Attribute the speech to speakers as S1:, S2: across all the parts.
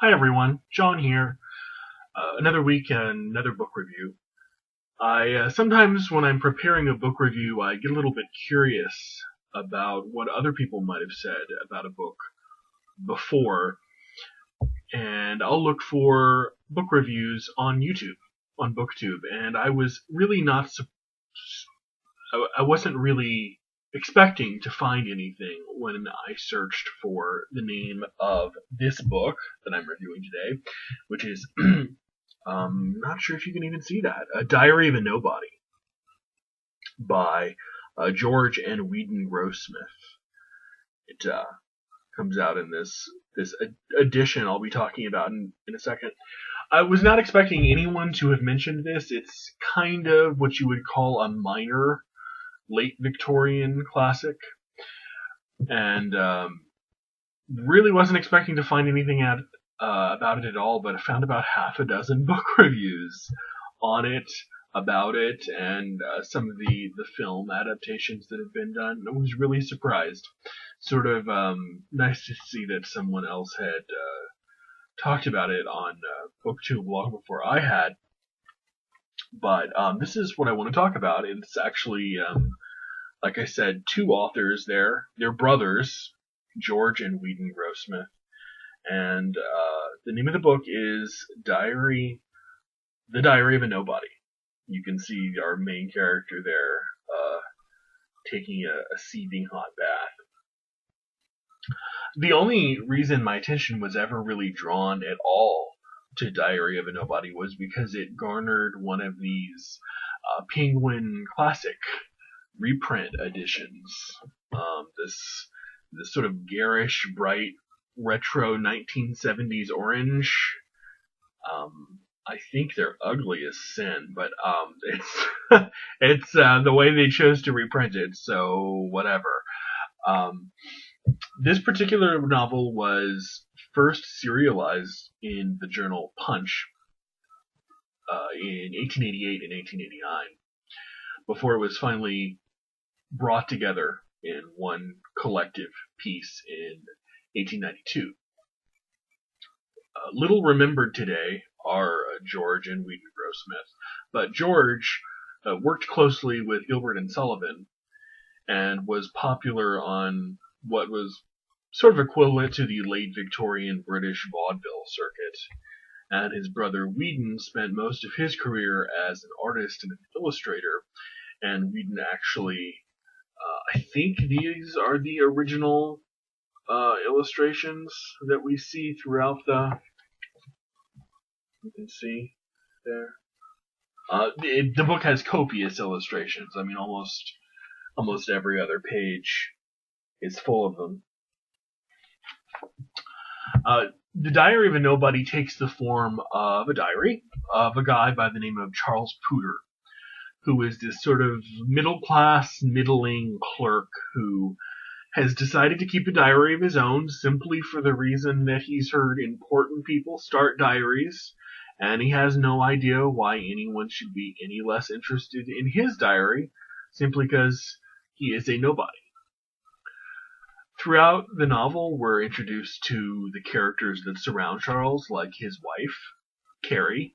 S1: Hi everyone, John here. Another week and another book review. I sometimes when I'm preparing a book review, I get a little bit curious about what other people might have said about a book before, and I'll look for book reviews on YouTube, on BookTube, and I was really not I wasn't really expecting to find anything when I searched for the name of this book that I'm reviewing today, which is not sure if you can even see that. A Diary of a Nobody by George and Weedon Grossmith. It comes out in this edition I'll be talking about in a second. I was not expecting anyone to have mentioned this. It's kind of what you would call a minor late Victorian classic, and really wasn't expecting to find anything about it at all, but I found about half a dozen book reviews on it, about it, and some of the film adaptations that have been done. I was really surprised. Sort of nice to see that someone else had talked about it on BookTube long before I had. But this is what I want to talk about. It's actually, like I said, two authors there. They're brothers, George and Weedon Grossmith. And the name of the book is The Diary of a Nobody. You can see our main character there taking a seething hot bath. The only reason my attention was ever really drawn at all to Diary of a Nobody was because it garnered one of these Penguin Classic reprint editions. This sort of garish, bright, retro 1970s orange. I think they're ugly as sin, but it's it's the way they chose to reprint it, so whatever. This particular novel was first serialized in the journal Punch in 1888 and 1889, before it was finally brought together in one collective piece in 1892. Little remembered today are George and Weedon Grossmith, but George worked closely with Gilbert and Sullivan and was popular on what was sort of equivalent to the late Victorian British vaudeville circuit. And his brother Weedon spent most of his career as an artist and an illustrator, and Weedon actually, I think these are the original illustrations that we see throughout you can see there. The book has copious illustrations. I mean, almost every other page is full of them. The Diary of a Nobody takes the form of a diary of a guy by the name of Charles Pooter, who is this sort of middle-class, middling clerk who has decided to keep a diary of his own simply for the reason that he's heard important people start diaries, and he has no idea why anyone should be any less interested in his diary, simply because he is a nobody. Throughout the novel, we're introduced to the characters that surround Charles, like his wife, Carrie,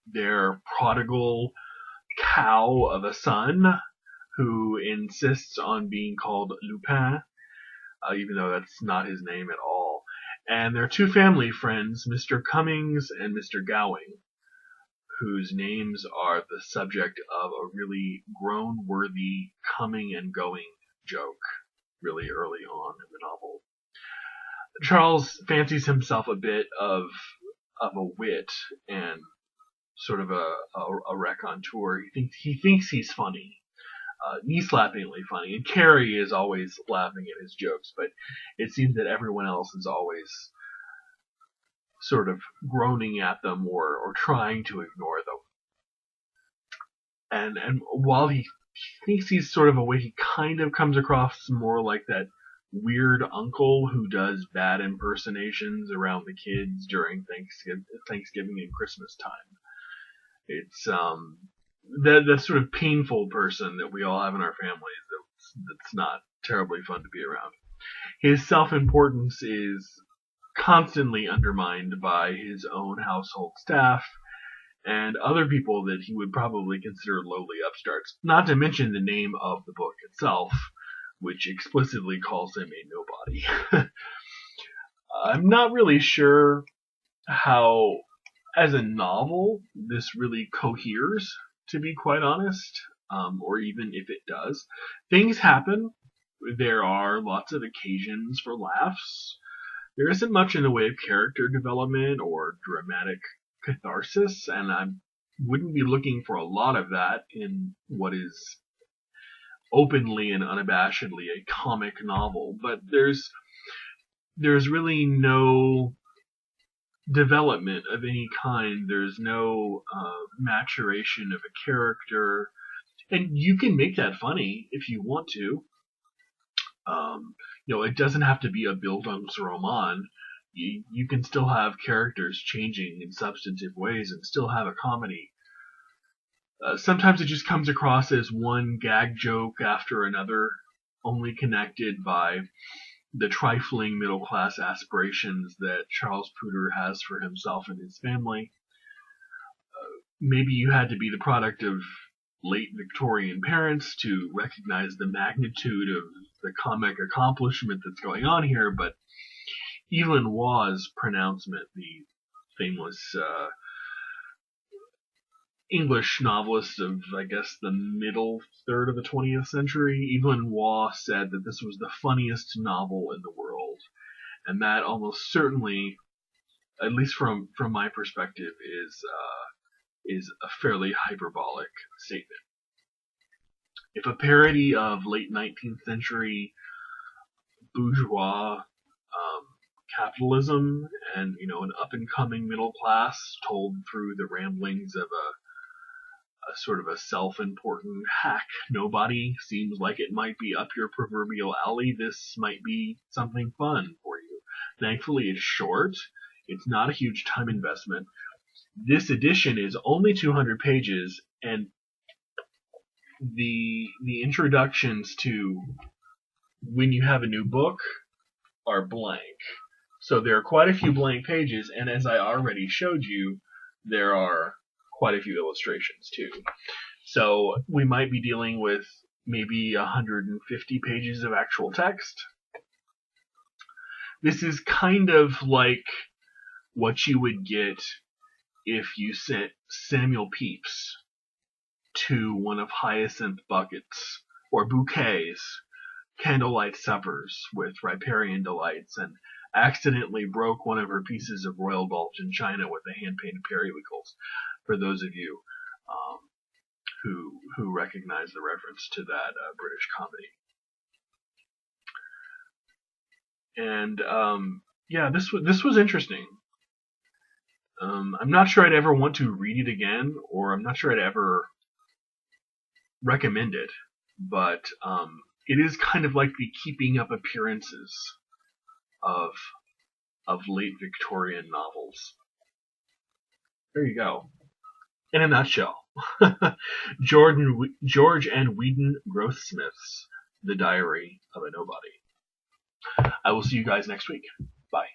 S1: their prodigal cow of a son, who insists on being called Lupin, even though that's not his name at all, and their two family friends, Mr. Cummings and Mr. Gowing, whose names are the subject of a really groan-worthy coming and going joke really early on in the novel. Charles fancies himself a bit of a wit and sort of a raconteur. He thinks he's funny, knee-slappingly funny, and Carrie is always laughing at his jokes, but it seems that everyone else is always sort of groaning at them or trying to ignore them. And while he thinks he's sort of a wit, he kind of comes across more like that weird uncle who does bad impersonations around the kids during Thanksgiving and Christmas time. It's the sort of painful person that we all have in our families that's not terribly fun to be around. His self-importance is constantly undermined by his own household staff and other people that he would probably consider lowly upstarts, not to mention the name of the book itself, which explicitly calls him a nobody. I'm not really sure how, as a novel, this really coheres, to be quite honest, or even if it does. Things happen. There are lots of occasions for laughs. There isn't much in the way of character development or dramatic catharsis, and I wouldn't be looking for a lot of that in what is openly and unabashedly a comic novel. But there's really no development of any kind. There's no maturation of a character, and you can make that funny if you want to. It doesn't have to be a Bildungsroman. You can still have characters changing in substantive ways and still have a comedy. Sometimes it just comes across as one gag joke after another, only connected by the trifling middle-class aspirations that Charles Pooter has for himself and his family. Maybe you had to be the product of late Victorian parents to recognize the magnitude of the comic accomplishment that's going on here, but Evelyn Waugh's pronouncement, the famous English novelist of, I guess, the middle third of the 20th century, Evelyn Waugh said that this was the funniest novel in the world. And that almost certainly, at least from my perspective, is a fairly hyperbolic statement. If a parody of late 19th century bourgeois capitalism and an up-and-coming middle class told through the ramblings of a sort of a self-important hack nobody seems like it might be up your proverbial alley, this might be something fun for you. Thankfully, it's short. It's not a huge time investment. This edition is only 200 pages, and the introductions to when you have a new book are blank. So there are quite a few blank pages, and as I already showed you, there are quite a few illustrations too. So we might be dealing with maybe 150 pages of actual text. This is kind of like what you would get if you sent Samuel Pepys to one of Hyacinth Bucket's or Bouquet's candlelight suppers with riparian delights and accidentally broke one of her pieces of royal Belgian china with the hand-painted periwinkles, for those of you who recognize the reference to that British comedy. And this was interesting. I'm not sure I'd ever want to read it again, or I'm not sure I'd ever recommend it, but it is kind of like the keeping up appearances of late Victorian novels. There you go. In a nutshell. George and Weedon Grossmith's The Diary of a Nobody. I will see you guys next week. Bye.